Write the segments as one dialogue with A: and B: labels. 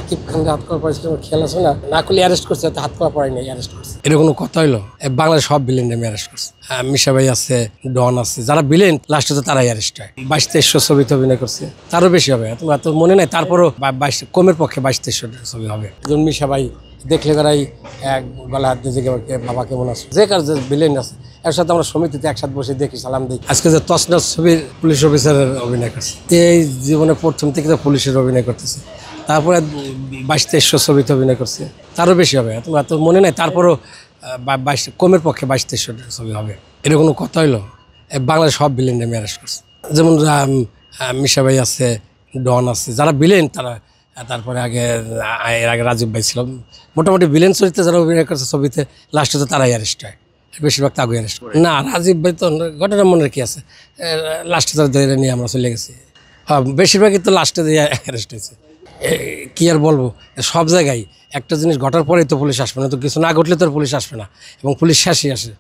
A: সাকিব খানকে হাত করা পড়েছিল, খেয়াল আছে না? না করলে অ্যারেস্ট করছে, হাত করা পড়ে নাই, অ্যারেস্ট করছে। এটা কোনো কথা হইলো? বাংলার সব ভিলেন আমি অ্যারেস্ট করছি। মিশা ভাই আছে, ডন আছে, যারা ভিলেন লাস্টে তো তারাই অ্যারেস্ট হয়। 22-23 ছবিতে অভিনয় করছে, তারও বেশি হবে, তোমার তো মনে নাই। তারপরও 22 কমের পক্ষে 22-23 ছবি হবে। যেমন মিশা ভাই দেখলে করাই এক গলা হাত দিয়ে বাবা কেমন আছে, যে কার যে ভিলেন আছে এর সাথে আমরা সমিতিতে একসাথে বসে দেখি, সালাম দিই। আজকে যে তসনাস ছবির পুলিশ অফিসারের অভিনয় করছে, এই জীবনে প্রথম থেকে তো পুলিশের অভিনয় করতেছে। তারপরে 22-23 ছবিতে অভিনয় করছে, তারও বেশি হবে, তোমার তো মনে নাই। তারপরও 22 কমের পক্ষে 22-23 ছবি হবে। এটা কোনো কথা হইলো? বাংলার সব ভিলেন আমি অ্যারেস্ট করছি। যেমন মিশা ভাই আছে, ডন আছে, যারা ভিলেন তারা। তারপরে এর আগে রাজীব ভাই ছিল। মোটামুটি ভিলেন চরিত্রে যারা অভিনয় করছে ছবিতে লাস্টে তো তারাই অ্যারেস্ট হয়, বেশিরভাগ তাকে অ্যারেস্ট করে না। রাজীব ভাই তো ঘটনা মনে কি আছে, লাস্টে তারা ধরে নিয়ে আমরা চলে গেছি। হ্যাঁ, বেশিরভাগই তো লাস্টে দিয়ে অ্যারেস্ট হয়েছে। কি আর বলবো, সব জায়গায় একটা জিনিস ঘটার পরেই তো পুলিশ আসবে না, তো কিছু না ঘটলে তো পুলিশ আসবে না, এবং পুলিশ শেষই আসে।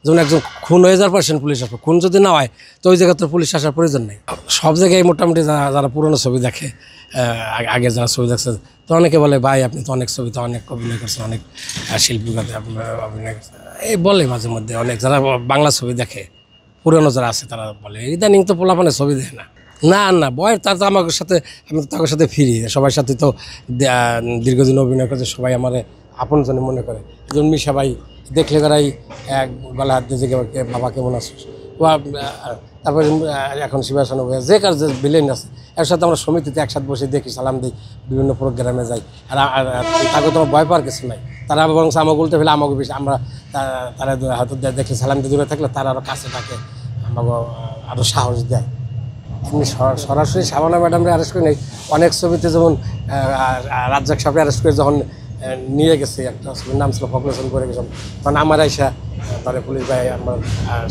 A: যেমন একজন খুন হয়ে যাওয়ার পর পুলিশ আসবে, খুন যদি না হয় তো ওই জায়গায় তো পুলিশ আসার প্রয়োজন নেই। সব জায়গায় মোটামুটি যারা পুরোনো ছবি দেখে, আগে যারা ছবি দেখছে, তো অনেকে বলে ভাই আপনি তো অনেক ছবিতে অনেক অভিনয় করছেন, অনেক শিল্পীর কাছে অভিনয় করছেন, এই বলে মাঝে মধ্যে। অনেক যারা বাংলা ছবি দেখে পুরোনো যারা আছে তারা বলে, ইদানিং তো পোলাপানের ছবি দেখে না। না না, বয়ের তার তো আমার সাথে, আমি তো তাদের সাথে ফিরি, সবার সাথে তো দীর্ঘদিন অভিনয় করছে, সবাই আমার আপনজনে মনে করে। যেমন মিশা ভাই দেখলে করাই এক গলা হাত দিয়ে বাবা কেমন আছে। তারপরে এখন শিবাসান যে কার যে ভিলেন আছে এর সাথে আমরা সমিতিতে একসাথে বসে দেখি, সালাম দিই, বিভিন্ন প্রোগ্রামে যাই। আর তাকে তো ভয় পাওয়ার কিছু নাই। তারা বরং আমাকে উল্টে ফেলে, আমাকে বেশি আমরা তারা হয়তো দেখলে সালাম দিয়ে দূরে থাকলে তারা আরও কাছে থাকে, আমাকে আরও সাহস দেয়। এমনি সরাসরি শাবানা ম্যাডামরা অ্যারেস্ট করে নেই। অনেক ছবিতে যেমন রাজ্জাক সাহেব অ্যারেস্ট করে যখন নিয়ে গেছে, একটা ছবির নাম ছিল পপুলেশন করে গেছিলাম, তখন আমার আইসা তারা পুলিশ ভাই আমার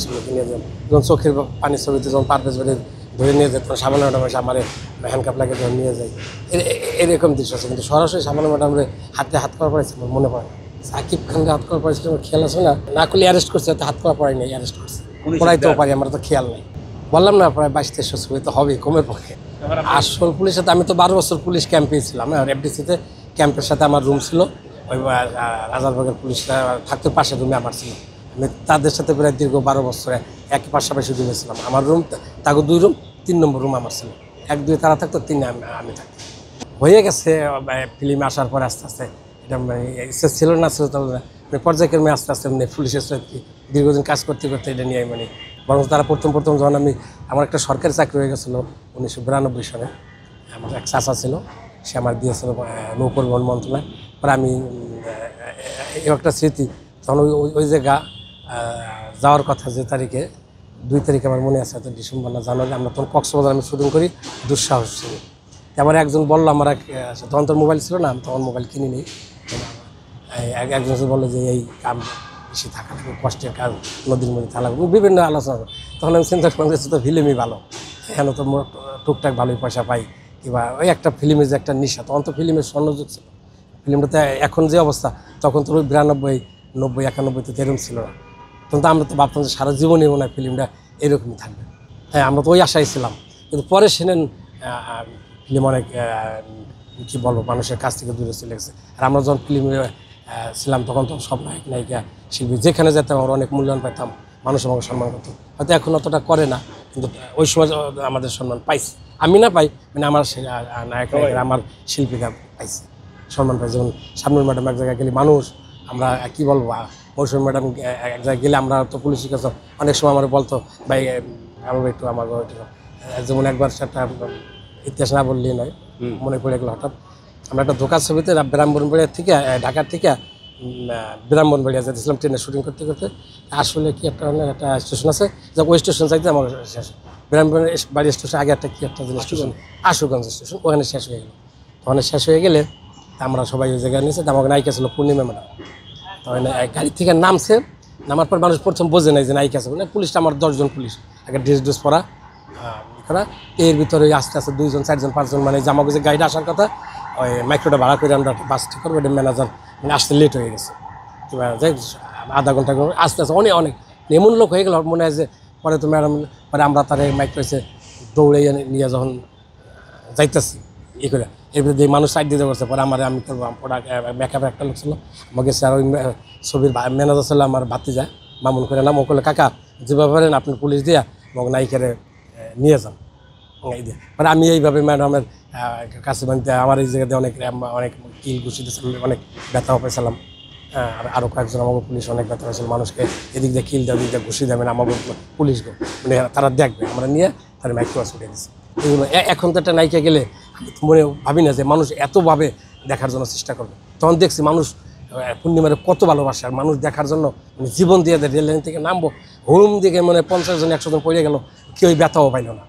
A: ছবিকে নিয়ে যান। যখন চোখের পানির ছবিতে যখন পারভেজ বাড়ি ধরে নিয়ে যায়, তখন শাবানা ম্যাডাম এসে আমার হ্যান্ডকাপ লাগে যখন নিয়ে যায়, এরকম দৃশ্য আছে। কিন্তু সরাসরি শাবানা ম্যাডামরে হাতে হাত করা পড়েছে মনে পড়ে। সাকিব খানকে হাত করা পড়েছিল, খেয়াল আছে না? না করলে অ্যারেস্ট করছে, হাত করা পড়ে নাই, অ্যারেস্ট করছে। পড়াইতেও পারি, আমরা তো খেয়াল নেই। বললাম না, প্রায় 22-23 ছবি তো হবে কমের পক্ষে। আসল পুলিশের সাথে আমি তো 12 বছর পুলিশ ক্যাম্পে ছিলাম, এফডিসিতে ক্যাম্পের সাথে আমার রুম ছিল। ওই রাজারবাগের পুলিশরা থাকতে পাশের রুমে আমার ছিল। আমি তাদের সাথে প্রায় দীর্ঘ 12 বছরে এক পাশাপাশি রুমে ছিলাম। আমার রুম, তাকে 2 রুম, 3 নম্বর রুম আমার ছিল। 1-2 তারা থাকতো, 3 আমি থাকতাম। হয়ে গেছে ফিল্মে আসার পরে আস্তে আস্তে এটা ছিল না, ছিল তাহলে পর্যায়ক্রমে আস্তে আস্তে পুলিশের সাথে দীর্ঘদিন কাজ করতে করতে এটা নিয়ে বরং তারা প্রথম যখন আমার একটা সরকারি চাকরি হয়ে গেছিলো 1992 সালে। আমার এক চাচা ছিল, সে আমার দিয়েছিল নৌপরিবহন মন্ত্রণালয়। পরে আমি একটা স্মৃতি, তখন ওই জায়গা যাওয়ার কথা যে তারিখে, 2 তারিখে আমার মনে আছে, ডিসেম্বর না জানুয়ারি, আমরা তখন কক্সবাজার আমি শুটিং করি, দুঃসাহস ছিল। আমার একজন বললো, আমার তখন তোর মোবাইল ছিল না, আমি তখন মোবাইল কিনি নি। একজন বললো যে এই কাম বেশি থাকা লাগবে, কষ্টের কাজ, নদীর মধ্যে থাকা লাগবে, বিভিন্ন আলোচনা। তখন আমি চিন্তা করলাম যে তো ফিল্মই ভালো, এখানে তো টুকটাক ভালোই পয়সা পাই, কিংবা ওই একটা ফিল্মের যে একটা নেশা, তখন তো ফিল্মের স্বর্ণযুগ ছিল। ফিল্মটাতে এখন যে অবস্থা, তখন তো ওই 92, 90, 91 তো এরকম ছিল না। তখন তো আমরা তো ভাবতাম যে সারা জীবনই মনে হয় ফিল্মটা এরকমই থাকবে। হ্যাঁ, আমরা তো ওই আশায় ছিলাম। কিন্তু পরে শুনেন ফিল্ম অনেক কী বলবো, মানুষের কাছ থেকে দূরে চলে গেছে। আর আমরা যখন ফিল্মে ছিলাম তখন তো সব নায়ক নায়িকা শিল্পী যেখানে যেতাম আমরা অনেক মূল্যায়ন পেতাম, মানুষ আমাকে সম্মান করতো। হয়তো এখন অতটা করে না, কিন্তু ওই সময় আমাদের সম্মান পাইছি। আমি না পাই, মানে আমার নায়ক নায়িকা, আমার শিল্পীরা পাইছে, সম্মান পাইছে। যেমন শাবনূর ম্যাডাম এক জায়গায় গেলে মানুষ, আমরা কী বলবো, মৌসুমী ম্যাডাম এক জায়গায় গেলে আমরা তো পুলিশের কাছে অনেক সময় আমার বলতো ভাই আমার একটু আমার যেমন একবার সেটা ইতিহাস না বললেই নয়, মনে পড়ে গেলো হঠাৎ। আমরা একটা ধোকার ছবিতে ব্রাহ্মণবাড়িয়া থেকে, ঢাকার থেকে ব্রাহ্মণবাড়িয়া যেতেছিলাম ট্রেনে শুটিং করতে করতে। আসলে কি একটা স্টেশন আছে, যে ওই স্টেশন চাইতে আমার শেষ, ব্রাহ্মণবাড়ি স্টেশন আগে একটা কি একটা জিনিস স্টেশন, আশুগঞ্জ স্টেশন, ওখানে শেষ হয়ে গেলো। ওখানে শেষ হয়ে গেলে আমরা সবাই ওই জায়গায় নিয়েছে, আমাকে নায়িকা ছিল পূর্ণিমা ম্যাডাম। তখন গাড়ি থেকে নামছে, নামার পর মানুষ প্রথম বোঝে নাই যে নায়িকা আছে, মানে পুলিশটা আমার 10 জন পুলিশ, একটা ড্রেস পরা করা। এর ভিতরে আস্তে আস্তে 2 জন 4 জন 5 জন, মানে আমাকে যে গাড়িটা আসার কথা, ওই মাইক্রোটা ভাড়া করে আমরা বাস ঠিক করবো, এটা ম্যানেজার মানে আসতে লেট হয়ে গেছে, কিংবা যাই আধা ঘন্টা আস্তে আস্তে অনেক এমন লোক হয়ে গেল, মনে হয় যে পরে তো ম্যাডাম, পরে আমরা তার মাইক্রো এসে দৌড়ে নিয়ে যখন যাইতেছি করে এরপরে যে মানুষ সাইড দিতে করছে পরে আমি করবো মেকআপের একটা লোক ছিল আমাকে স্যার ওই ছবির ম্যানেজার ছিল আমার ভাতি যায় মামুন করে নাম ও করলে কাকা যেভাবে পারেন আপনি পুলিশ দিয়া এবং নায়িকারে নিয়ে যান এই দিয়ে মানে আমি এইভাবে ম্যাডামের কাছে মানে আমার এই জায়গাতে অনেক অনেক কিল ঘুষি দিয়েছিলাম অনেক ব্যথাও পেয়েছিলাম। আর আরও কয়েকজন আমাকে পুলিশ অনেক ব্যথা পেয়েছিল মানুষকে এদিক দিয়ে কিল দেওয়া দিক দিয়ে ঘুষি দেবেন আমাকে পুলিশকে মানে তারা দেখবে আমরা নিয়ে তারা মাইক ক্রস উঠে দিচ্ছি এগুলো। এখন তো একটা নায়িকা গেলে আমি মনে ভাবি না যে মানুষ এতভাবে দেখার জন্য চেষ্টা করবে। তখন দেখছি মানুষ পূর্ণিমারে কত ভালোবাসে আর মানুষ দেখার জন্য মানে জীবন দিয়ে দেয় রেল লাইন থেকে নামবো হুম দিকে মানে 50 জন 100 জন পড়ে গেল কেউ ব্যথাও পাইল না।